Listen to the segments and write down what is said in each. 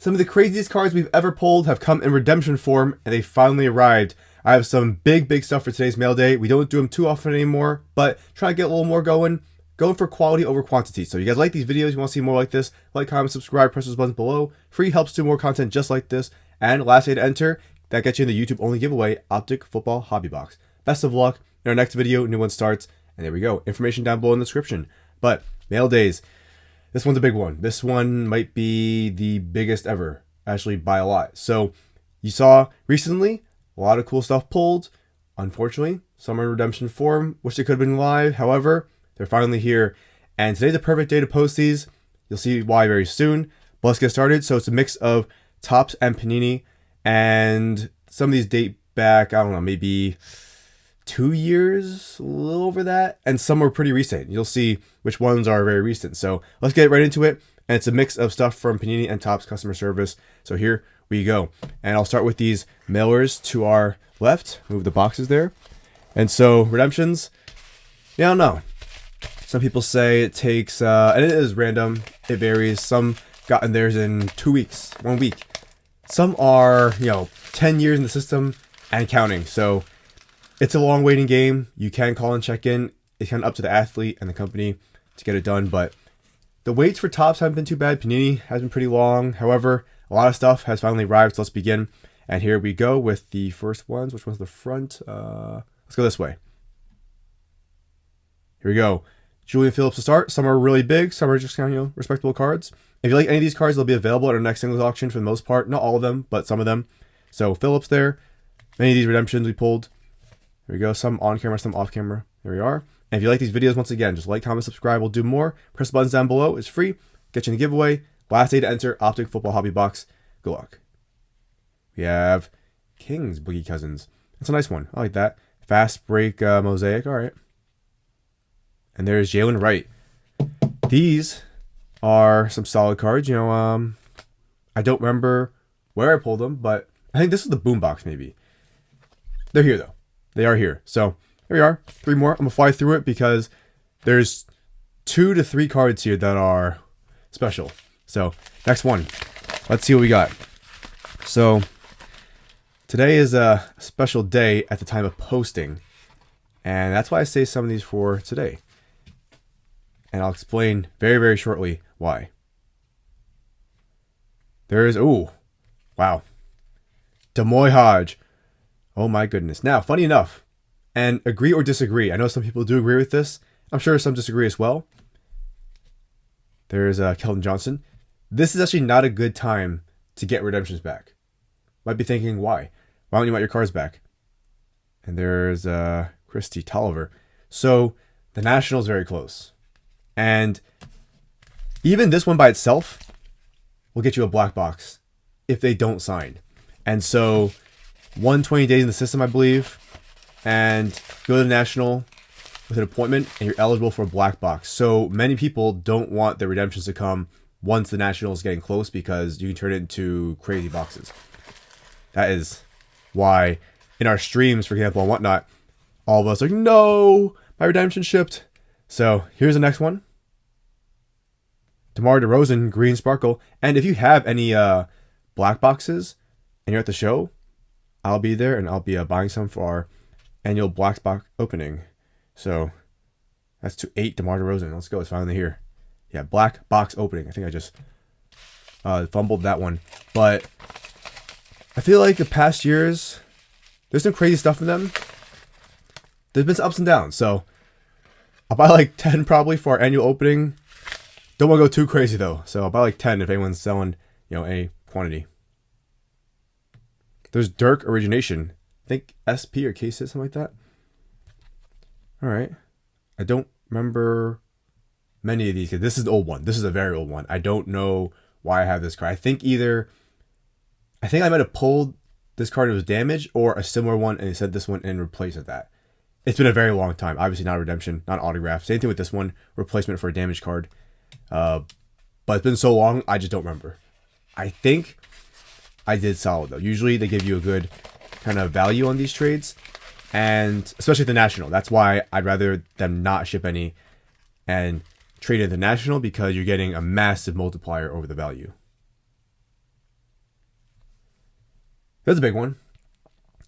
Some of the craziest cards we've ever pulled have come in redemption form, and they finally arrived. I have some big stuff for today's mail day. We don't do them too often anymore, but trying to get a little more going for quality over quantity. So you guys like these videos, you want to see more like this, like, comment, subscribe, press those buttons below. Free helps do more content just like this. And last day to enter, that gets you in the YouTube only giveaway, Optic Football Hobby Box. Best of luck. In our next video, new one starts. And there we go. Information down below in the description. But mail days. This one's a big one. This one might be the biggest ever, actually by a lot. So you saw recently a lot of cool stuff pulled. Unfortunately, some are in redemption form. Wish they could have been live. However, they're finally here. And today's a perfect day to post these. You'll see why very soon. But let's get started. So it's a mix of Topps and Panini. And some of these date back, I don't know, maybe 2 years, a little over that, and some are pretty recent. You'll see which ones are very recent. So let's get right into it. And it's a mix of stuff from Panini and Topps customer service. So here we go. And I'll start with these mailers to our left. Move the boxes there. And so redemptions, yeah, I don't know. Some people say it takes, and it is random. It varies. Some gotten theirs in 2 weeks, 1 week. Some are, 10 years in the system and counting. So it's a long waiting game. You can call and check in. It's kind of up to the athlete and the company to get it done. But the waits for Topps haven't been too bad. Panini has been pretty long. However, a lot of stuff has finally arrived. So let's begin. And here we go with the first ones. Which one's the front? Let's go this way. Here we go. Julian Phillips to start. Some are really big. Some are just kind of, respectable cards. If you like any of these cards, they'll be available at our next singles auction for the most part. Not all of them, but some of them. So Phillips there. Many of these redemptions we pulled. There we go. Some on camera, some off camera. There we are. And if you like these videos, once again, just like, comment, subscribe. We'll do more. Press the buttons down below. It's free. Get you in the giveaway. Last day to enter, Optic Football Hobby Box. Good luck. We have King's Boogie Cousins. That's a nice one. I like that. Fast Break Mosaic. All right. And there's Jalen Wright. These are some solid cards. I don't remember where I pulled them, but I think this is the boombox maybe. They're here though. They are here. So here we are. 3 more. I'm going to fly through it because there's 2 to 3 cards here that are special. So next one. Let's see what we got. So today is a special day at the time of posting. And that's why I say some of these for today. And I'll explain very shortly why. There is, wow. Demoy Hodge. Oh my goodness. Now, funny enough, and agree or disagree, I know some people do agree with this. I'm sure some disagree as well. There's Keldon Johnson. This is actually not a good time to get redemptions back. Might be thinking, why? Why don't you want your cards back? And there's Christy Tolliver. So the Nationals very close. And even this one by itself will get you a black box if they don't sign. And so 120 days in the system, I believe, and go to the National with an appointment and you're eligible for a black box. So many people don't want their redemptions to come once the National is getting close because you can turn it into crazy boxes. That is why in our streams, for example, and whatnot, all of us are like, no, my redemption shipped. So here's the next one. DeMar DeRozan, Green Sparkle. And if you have any black boxes and you're at the show, I'll be there and I'll be buying some for our annual black box opening. So that's to 8 DeMar DeRozan. Let's go. It's finally here. Yeah, black box opening. I think I just fumbled that one. But I feel like the past years, there's some crazy stuff in them. There's been some ups and downs. So I'll buy like 10 probably for our annual opening. Don't want to go too crazy though. So I'll buy like 10 if anyone's selling, a quantity. There's Dirk Origination. I think SP or K-Sit, something like that. All right. I don't remember many of these. This is the old one. This is a very old one. I don't know why I have this card. I think I might have pulled this card that was damaged or a similar one and they said this one in replace of that. It's been a very long time. Obviously not a redemption, not an autograph. Same thing with this one. Replacement for a damaged card. But it's been so long, I just don't remember. I think I did solid though. Usually they give you a good kind of value on these trades. And especially the National. That's why I'd rather them not ship any and trade at the National because you're getting a massive multiplier over the value. There's a big one.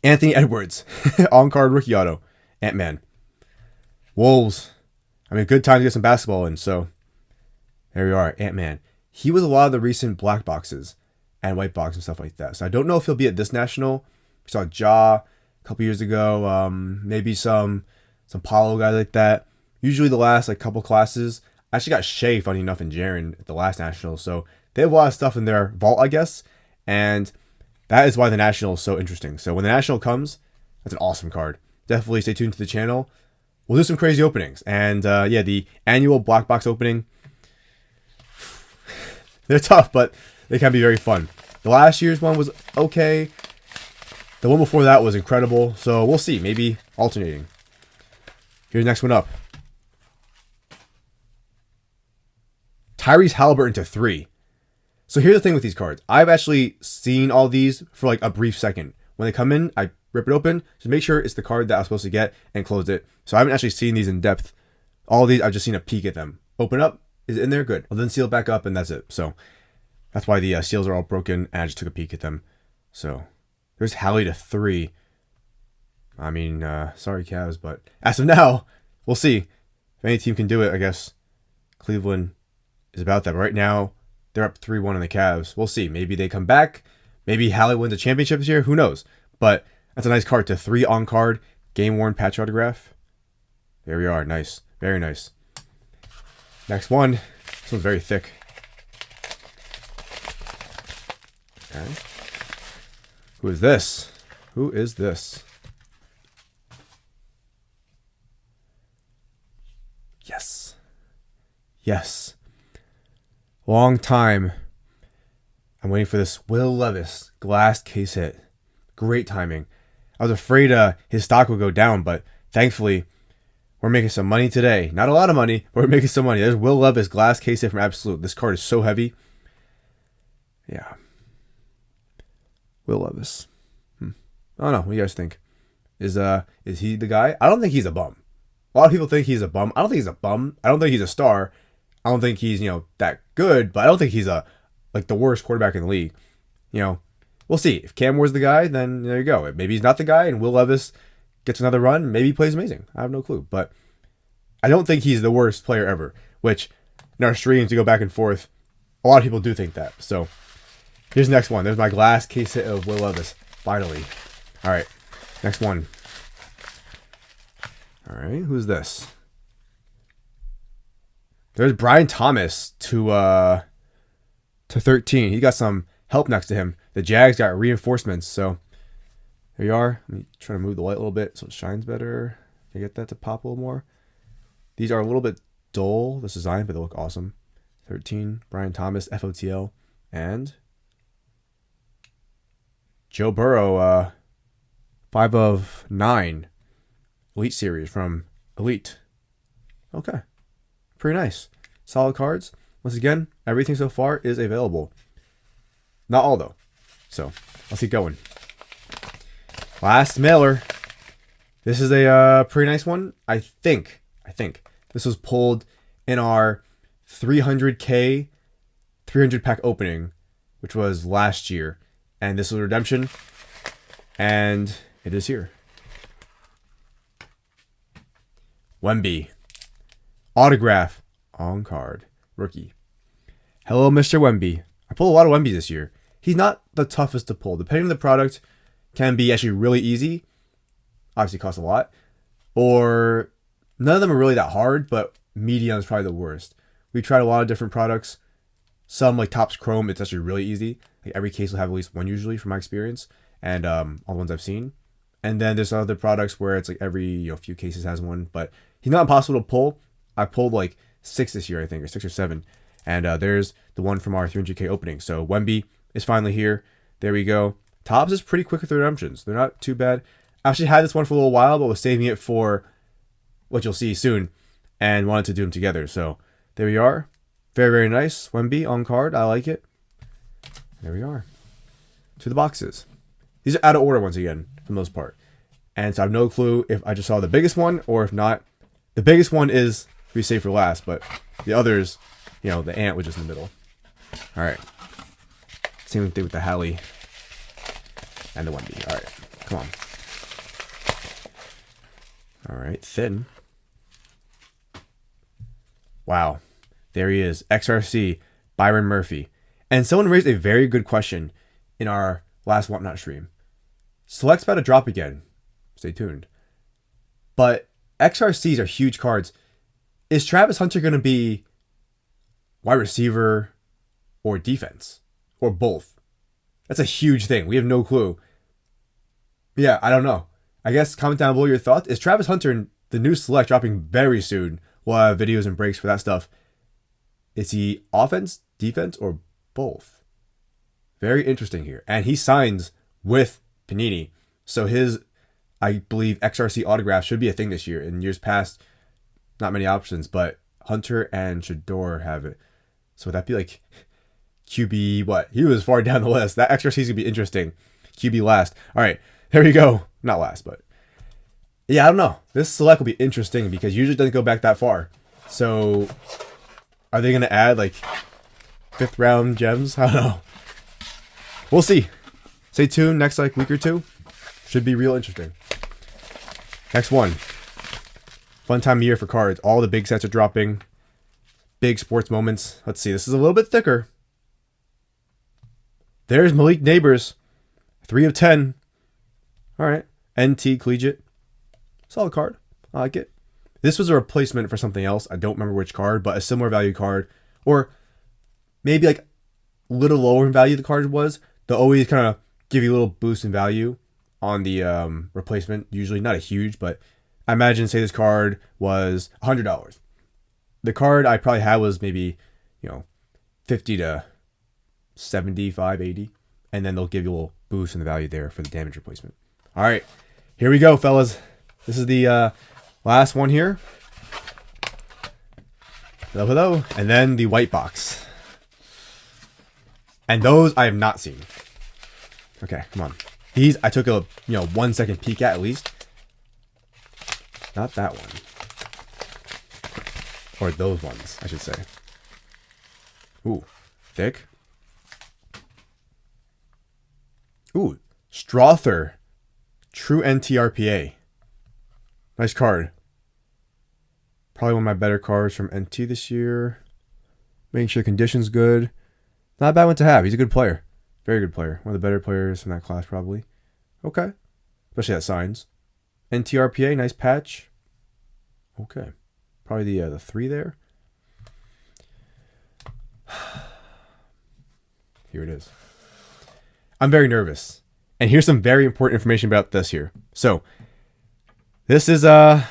Anthony Edwards. On-card rookie auto. Ant-Man. Wolves. I mean, good time to get some basketball in, so there we are. Ant-Man. He was a lot of the recent black boxes and white box and stuff like that. So I don't know if he'll be at this national. We saw Ja a couple years ago. Maybe some Paulo guys like that. Usually the last like couple classes. I actually got Shea, funny enough, in Jaren at the last national. So they have a lot of stuff in their vault, I guess. And that is why the national is so interesting. So when the national comes, that's an awesome card. Definitely stay tuned to the channel. We'll do some crazy openings. And yeah, the annual black box opening, they're tough, but they can be very fun. The last year's one was okay. The one before that was incredible. So we'll see. Maybe alternating. Here's the next one up. Tyrese Haliburton to 3. So here's the thing with these cards. I've actually seen all these for like a brief second. When they come in, I rip it open. Just make sure it's the card that I was supposed to get and close it. So I haven't actually seen these in depth. All of these, I've just seen a peek at them. Open up. Is it in there? Good. I'll then seal it back up and that's it. So that's why the seals are all broken and I just took a peek at them. So there's Hallie to 3. I mean, sorry Cavs, but as of now, we'll see. If any team can do it, I guess Cleveland is about that. But right now, they're up 3-1 on the Cavs. We'll see. Maybe they come back. Maybe Hallie wins a championship this year. Who knows? But that's a nice card to 3 on card. Game worn patch autograph. There we are. Nice. Very nice. Next one. This one's very thick. Okay. Who is this? Who is this? Yes. Yes. Long time. I'm waiting for this Will Levis glass case hit. Great timing. I was afraid his stock would go down, but thankfully we're making some money today. Not a lot of money, but we're making some money. There's Will Levis glass case hit from Absolute. This card is so heavy. Yeah. Will Levis. I don't know. What do you guys think? Is he the guy? I don't think he's a bum. A lot of people think he's a bum. I don't think he's a bum. I don't think he's a star. I don't think he's, that good, but I don't think he's like the worst quarterback in the league. We'll see. If Cam Moore's the guy, then there you go. Maybe he's not the guy and Will Levis gets another run. Maybe he plays amazing. I have no clue, but I don't think he's the worst player ever, which in our streams to go back and forth, a lot of people do think that. So here's the next one. There's my glass case hit of Will Levis. Finally. All right. Next one. All right. Who's this? There's Brian Thomas to 13. He got some help next to him. The Jags got reinforcements, so there you are. Let me try to move the light a little bit so it shines better. Can you get that to pop a little more? These are a little bit dull, this design, but they look awesome. 13, Brian Thomas, FOTL, and Joe Burrow, 5 of 9 Elite Series from Elite. Okay. Pretty nice. Solid cards. Once again, everything so far is available. Not all, though. So, let's keep going. Last mailer. This is a pretty nice one. I think this was pulled in our 300K 300 pack opening, which was last year. And this was redemption. And it is here. Wemby. Autograph on card. Rookie. Hello, Mr. Wemby. I pulled a lot of Wembys this year. He's not the toughest to pull. Depending on the product, can be actually really easy. Obviously costs a lot. Or none of them are really that hard, but medium is probably the worst. We tried a lot of different products. Some like Topps Chrome, it's actually really easy. Like every case will have at least one usually from my experience. And all the ones I've seen. And then there's other products where it's like every few cases has one. But he's not impossible to pull. I pulled like 6 this year, I think, or 6 or 7. And there's the one from our 300K opening. So Wemby is finally here. There we go. Topps is pretty quick with the redemptions. They're not too bad. I actually had this one for a little while, but was saving it for what you'll see soon. And wanted to do them together. So there we are. Very, very nice. Wemby on card. I like it. There we are. To the boxes. These are out of order once again, for the most part. And so I have no clue if I just saw the biggest one or if not. The biggest one is we save for last, but the others, the ant was just in the middle. All right. Same thing with the Hallie. And the Wemby. All right. Come on. All right. Thin. Wow. There he is. XRC. Byron Murphy. And someone raised a very good question in our last Whatnot stream. Select's about to drop again. Stay tuned. But XRCs are huge cards. Is Travis Hunter going to be wide receiver or defense? Or both? That's a huge thing. We have no clue. Yeah, I don't know. I guess comment down below your thoughts. Is Travis Hunter, the new select, dropping very soon? We'll have videos and breaks for that stuff. Is he offense, defense, or both? Very interesting here. And he signs with Panini. So his, I believe, XRC autograph should be a thing this year. In years past, not many options, but Hunter and Shador have it. So would that be like QB what? He was far down the list. That XRC is going to be interesting. QB last. All right, there we go. Not last, but yeah, I don't know. This select will be interesting because usually it doesn't go back that far. So are they going to add like 5th round gems? I don't know. We'll see. Stay tuned next like week or two. Should be real interesting. Next one. Fun time of year for cards. All the big sets are dropping. Big sports moments. Let's see. This is a little bit thicker. There's Malik Neighbors. 3 of 10. All right. NT Collegiate. Solid card. I like it. This was a replacement for something else. I don't remember which card, but a similar value card. Or maybe like a little lower in value the card was. They'll always kind of give you a little boost in value on the replacement. Usually not a huge, but I imagine say this card was $100. The card I probably had was maybe, 50 to 75, 80. And then they'll give you a little boost in the value there for the damage replacement. All right, here we go, fellas. This is the last one here. Hello, hello. And then the white box. And those I have not seen. Okay, come on. These I took a 1 second peek at least. Not that one. Or those ones, I should say. Ooh, thick. Ooh, Strother. True NTRPA. Nice card. Probably one of my better cards from NT this year. Making sure the condition's good. Not a bad one to have. He's a good player. Very good player. One of the better players in that class, probably. Okay. Especially that signs. NTRPA, nice patch. Okay. Probably the 3 there. Here it is. I'm very nervous. And here's some very important information about this here. So, this is the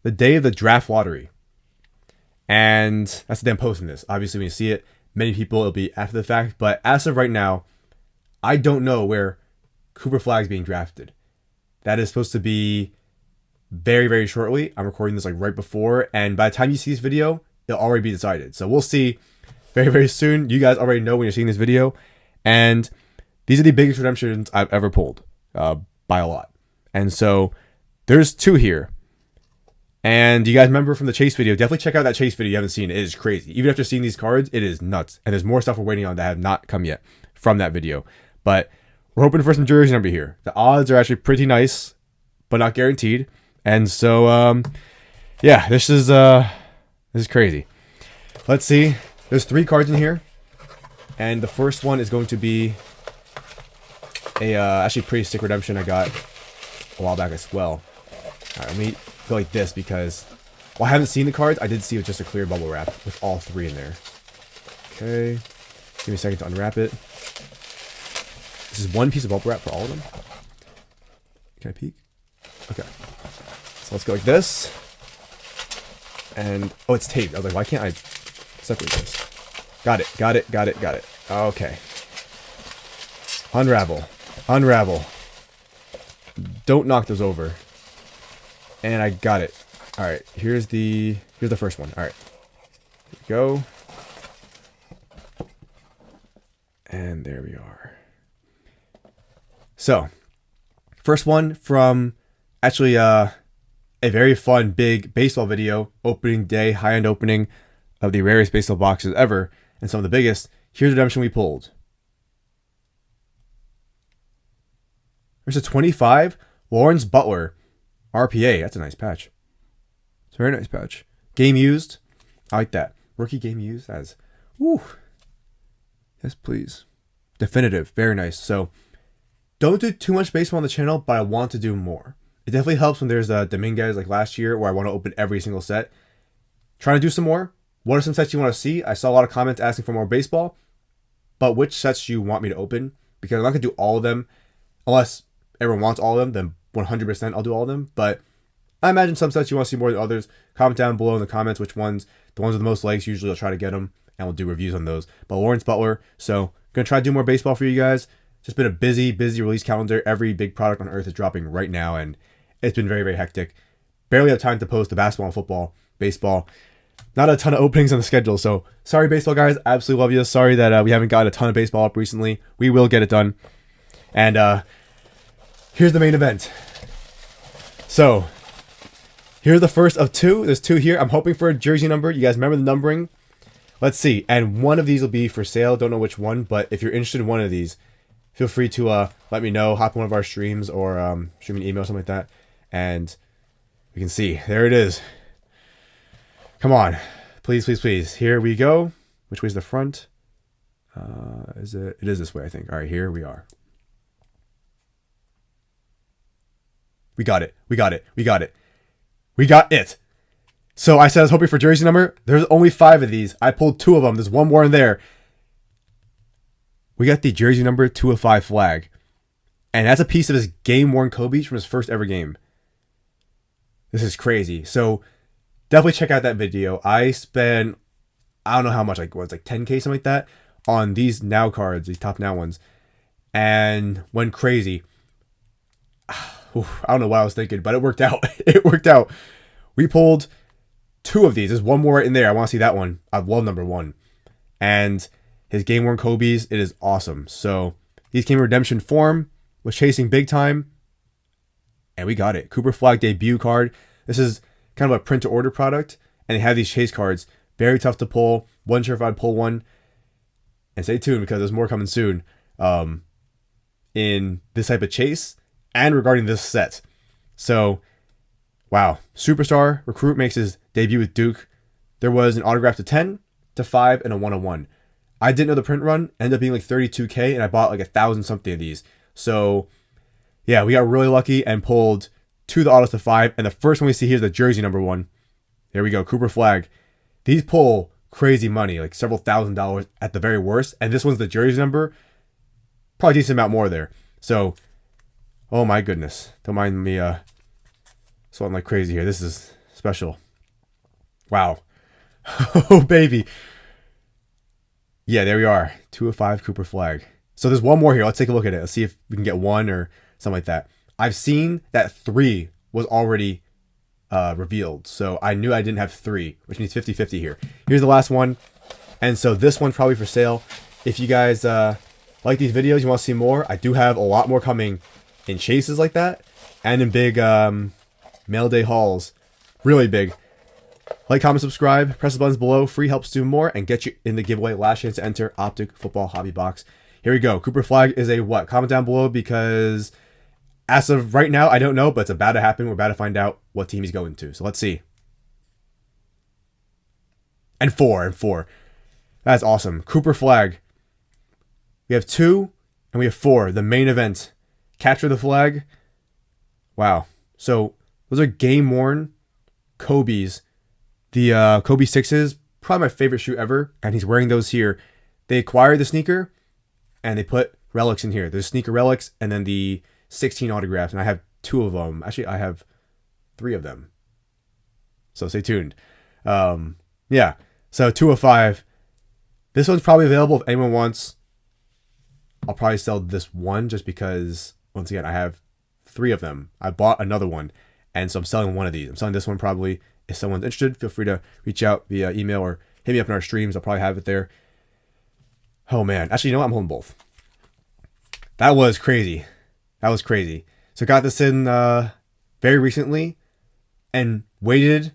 day of the draft lottery. And that's the day I'm posting this. Obviously, when you see it, many people, it'll be after the fact. But as of right now, I don't know where Cooper Flagg is being drafted. That is supposed to be very, very shortly. I'm recording this like right before. And by the time you see this video, it'll already be decided. So we'll see very, very soon. You guys already know when you're seeing this video. And these are the biggest redemptions I've ever pulled by a lot. And so there's 2 here. And you guys remember from the Chase video, definitely check out that Chase video you haven't seen. It is crazy. Even after seeing these cards, it is nuts. And there's more stuff we're waiting on that have not come yet from that video. But we're hoping for some jersey number here. The odds are actually pretty nice, but not guaranteed. And so, yeah, this is crazy. Let's see. There's 3 cards in here. And the first one is going to be a actually pretty sick redemption I got a while back as well. All right, let me go like this because while I haven't seen the cards, I did see it with just a clear bubble wrap with all 3 in there. Okay, give me a second to unwrap it. This is 1 piece of bubble wrap for all of them. Can I peek? Okay, so let's go like this. And oh, it's taped. I was like, why can't I separate this? Got it, got it, got it, got it. Okay. Unravel. Unravel. Don't knock those over. And I got it. All right, here's the first one. All right. Here we go. And there we are. So, first one from actually a very fun big baseball video, opening day, high-end opening of the rarest baseball boxes ever, and some of the biggest. Here's the redemption we pulled. There's a 25 Lawrence Butler RPA. That's a nice patch. It's a very nice patch. Game used. I like that. Rookie game used as. Woo. Yes, please. Definitive. Very nice. So, don't do too much baseball on the channel, but I want to do more. It definitely helps when there's a Dominguez like last year where I want to open every single set. Trying to do some more. What are some sets you want to see? I saw a lot of comments asking for more baseball, but which sets do you want me to open? Because I'm not going to do all of them. Unless everyone wants all of them, then 100% I'll do all of them. But I imagine some sets you want to see more than others. Comment down below in the comments which ones. The ones with the most likes, usually I'll try to get them, and we'll do reviews on those. But Lawrence Butler, so going to try to do more baseball for you guys. Just been a busy release calendar. Every big product on earth is dropping right now, and it's been very hectic. Barely have time to post the basketball and football, baseball. Not a ton of openings on the schedule, so sorry baseball guys. Absolutely love you. Sorry that we haven't got a ton of baseball up recently. We will get it done. And here's the main event. So here's the first of two. There's two here. I'm hoping for a jersey number. You guys remember the numbering? Let's see. And one of these will be for sale. Don't know which one, but if you're interested in one of these, feel free to let me know. Hop on one of our streams or shoot me an email, something like that. And we can see. There it is. Come on. Please, please, please. Here we go. Which way's the front? Is it? It is this way, I think. All right, here we are. We got it. We got it. We got it. We got it. So I said I was hoping for jersey number. There's only 5 of these. I pulled 2 of them. There's one more in there. We got the jersey number 2 of 5 Flagg. And that's a piece of his game-worn Kobe's from his first ever game. This is crazy. So definitely check out that video. I spent, I don't know how much, like what's like 10K, something like that, on these now cards, these top now ones. And went crazy. I don't know what I was thinking, but it worked out. It worked out. We pulled 2 of these. There's one more right in there. I want to see that one. I love number 1. And his game-worn Kobe's, it is awesome. So these came in redemption form. Was chasing big time. And we got it. Cooper Flagg debut card. This is kind of a print-to-order product. And they have these chase cards. Very tough to pull. Wasn't sure if I'd pull one. And stay tuned because there's more coming soon. In this type of chase. And regarding this set. So, wow. Superstar recruit makes his debut with Duke. There was an autograph to 10, to 5, and a 101. I didn't know the print run. Ended up being like 32K, and I bought like 1,000 something of these. So, yeah, we got really lucky and pulled 2 of the autos to 5. And the first one we see here is the jersey number 1. There we go, Cooper Flagg. These pull crazy money, like several $1,000s at the very worst. And this one's the jersey number. Probably a decent amount more there. So, oh my goodness. Don't mind me sweating like crazy here. This is special. Wow. Oh, baby. Yeah, there we are. 2 of 5 Cooper Flagg. So there's one more here. Let's take a look at it. Let's see if we can get 1 or something like that. I've seen that 3 was already revealed. So I knew I didn't have 3, which means 50-50 here. Here's the last one. And so this one's probably for sale. If you guys like these videos, you want to see more, I do have a lot more coming in chases like that. And in big mail day hauls. Really big. Like, comment, subscribe, press the buttons below. Free helps do more and get you in the giveaway. Last chance to enter Optic Football Hobby Box. Here we go. Cooper Flagg is a what? Comment down below because as of right now, I don't know, but it's about to happen. We're about to find out what team he's going to. So let's see. And 4. That's awesome. Cooper Flagg. We have 2 and we have 4. The main event. Capture the flag. Wow. So those are game worn Kobe's. The Kobe 6s, probably my favorite shoe ever, and he's wearing those here. They acquired the sneaker, and they put relics in here. There's sneaker relics, and then the 16 autographs, and I have 2 of them. Actually, I have 3 of them. So stay tuned. Yeah, so 2 of 5. This one's probably available if anyone wants. I'll probably sell this one just because, once again, I have 3 of them. I bought another one, and so I'm selling one of these. I'm selling this one probably. If someone's interested, feel free to reach out via email or hit me up in our streams. I'll probably have it there. Oh, man. Actually, you know what? I'm holding both. That was crazy. That was crazy. So got this in very recently and waited,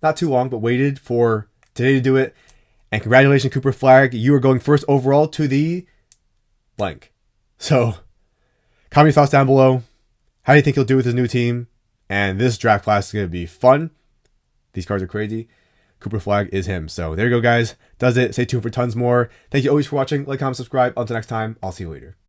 not too long, but waited for today to do it. And congratulations, Cooper Flagg. You are going first overall to the blank. So comment your thoughts down below. How do you think he'll do with his new team? And this draft class is going to be fun. These cards are crazy. Cooper Flagg is him. So there you go, guys. Does it. Stay tuned for tons more. Thank you always for watching. Like, comment, subscribe. Until next time, I'll see you later.